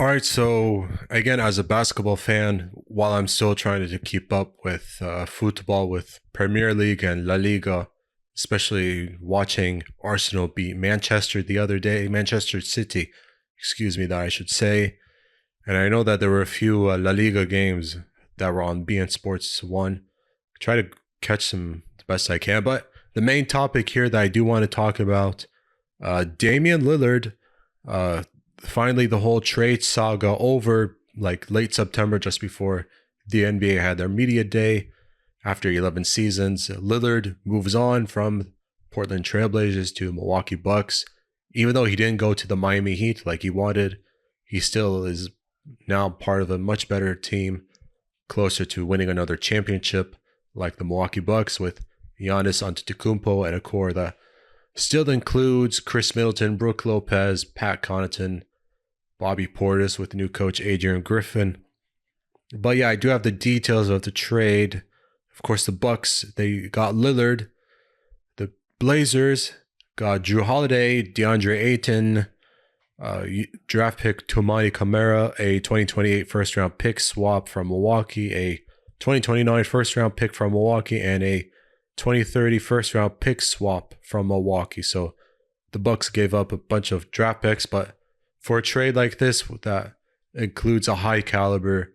All right, so again, as a basketball fan, while I'm still trying to keep up with football, with Premier League and La Liga, especially watching Arsenal beat Manchester the other day, Manchester City, excuse me, that I should say. And I know that there were a few La Liga games that were on BN Sports 1. Try to catch them the best I can. But the main topic here that I do want to talk about, Damian Lillard, finally the whole trade saga over like late September, just before the NBA had their media day after 11 seasons. Lillard moves on from Portland Trailblazers to Milwaukee Bucks. Even though he didn't go to the Miami Heat like he wanted, he still is now part of a much better team, closer to winning another championship like the Milwaukee Bucks, with Giannis Antetokounmpo and a core that still includes Chris Middleton, Brook Lopez, Pat Connaughton, Bobby Portis, with new coach Adrian Griffin. But yeah, I do have the details of the trade. Of course, the Bucks, they got Lillard. The Blazers got Drew Holiday, DeAndre Ayton, draft pick Toumani Camara, a 2028 first-round pick swap from Milwaukee, a 2029 first-round pick from Milwaukee, and a 2030 first-round pick swap from Milwaukee. So the Bucks gave up a bunch of draft picks, but for a trade like this that includes a high-caliber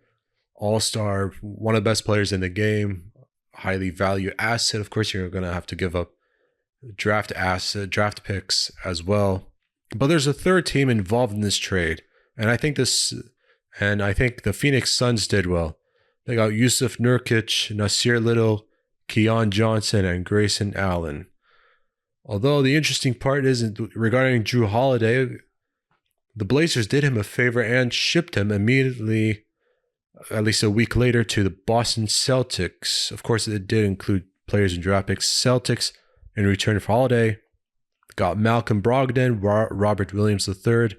all-star, one of the best players in the game, highly valued asset, of course you're going to have to give up draft picks as well. But there's a third team involved in this trade, and I think the Phoenix Suns did well. They got Yusuf Nurkic, Nasir Little, Keon Johnson, and Grayson Allen. Although the interesting part is regarding Drew Holiday, the Blazers did him a favor and shipped him immediately, at least a week later, to the Boston Celtics. Of course, it did include players and draft picks. Celtics, in return for Holiday, got Malcolm Brogdon, Robert Williams III,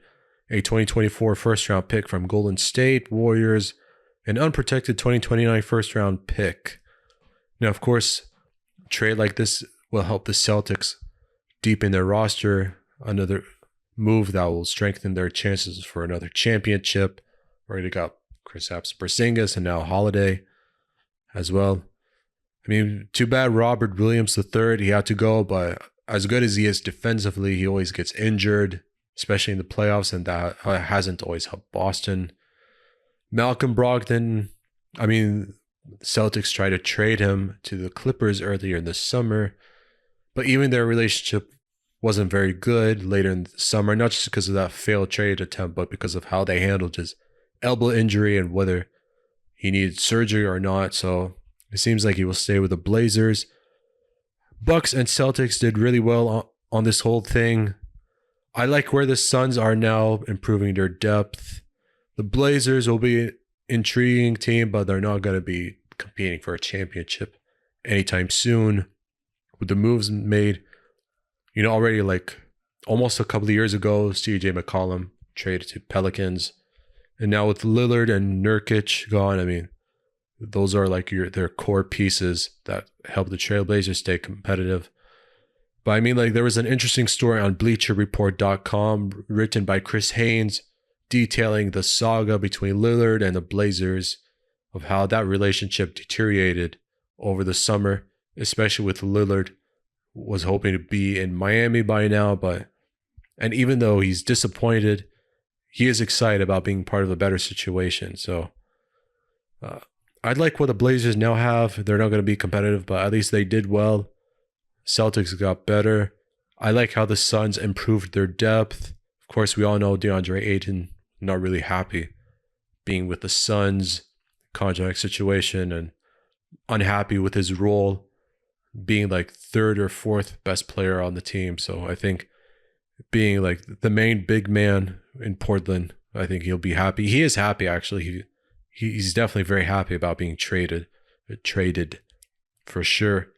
a 2024 first-round pick from Golden State Warriors, an unprotected 2029 first-round pick. Now, of course, a trade like this will help the Celtics deepen their roster, another move that will strengthen their chances for another championship. Already got Kristaps Porzingis and now Holiday as well. I mean, too bad Robert Williams III, he had to go, but as good as he is defensively, he always gets injured, especially in the playoffs, and that hasn't always helped Boston. Malcolm Brogdon, I mean, the Celtics tried to trade him to the Clippers earlier in the summer, but even their relationship wasn't very good later in the summer, not just because of that failed trade attempt, but because of how they handled his elbow injury and whether he needed surgery or not. So it seems like he will stay with the Blazers. Bucks and Celtics did really well on this whole thing. I like where the Suns are now, improving their depth. The Blazers will be an intriguing team, but they're not going to be competing for a championship anytime soon. With the moves made, already like almost a couple of years ago, CJ McCollum traded to Pelicans. And now with Lillard and Nurkic gone, I mean, those are like their core pieces that help the Trailblazers stay competitive. But I mean, like, there was an interesting story on BleacherReport.com written by Chris Haynes detailing the saga between Lillard and the Blazers, of how that relationship deteriorated over the summer, especially with Lillard was hoping to be in Miami by now, and even though he's disappointed, he is excited about being part of a better situation. So I'd like what the Blazers now have. They're not going to be competitive, but at least they did well. Celtics got better. I like how the Suns improved their depth. Of course, we all know DeAndre Ayton not really happy being with the Suns contract situation and unhappy with his role being like third or fourth best player on the team. So I think being like the main big man in Portland, I think he'll be happy. He is happy, actually. He's definitely very happy about being traded for sure.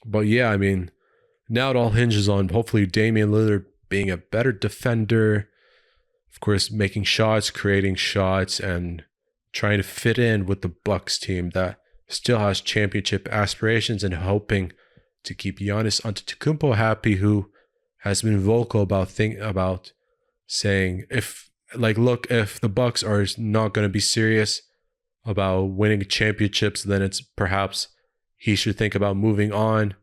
But yeah, I mean, now it all hinges on hopefully Damian Lillard being a better defender, of course, making shots, creating shots, and trying to fit in with the Bucks team that still has championship aspirations, and hoping to keep Giannis Antetokounmpo happy, who has been vocal about saying if Like, look, if the Bucks are not going to be serious about winning championships, then it's perhaps he should think about moving on,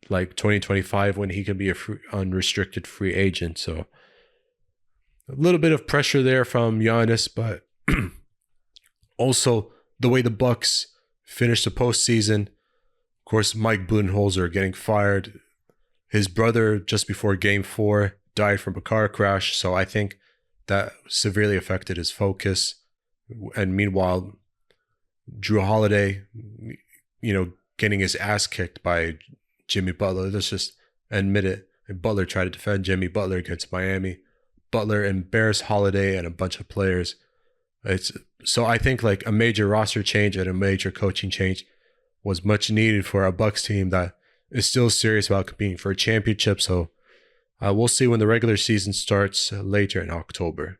like 2025, when he can be a unrestricted free agent. So a little bit of pressure there from Giannis, but also the way the Bucks finished the postseason. Of course, Mike Budenholzer getting fired. His brother, just before Game 4, died from a car crash. So I think that severely affected his focus. And meanwhile, Drew Holiday, getting his ass kicked by Jimmy Butler. Let's just admit it. And Butler tried to defend Jimmy Butler against Miami. Butler embarrassed Holiday and a bunch of players. So I think like a major roster change and a major coaching change was much needed for a Bucks team that is still serious about competing for a championship. So we'll see when the regular season starts later in October.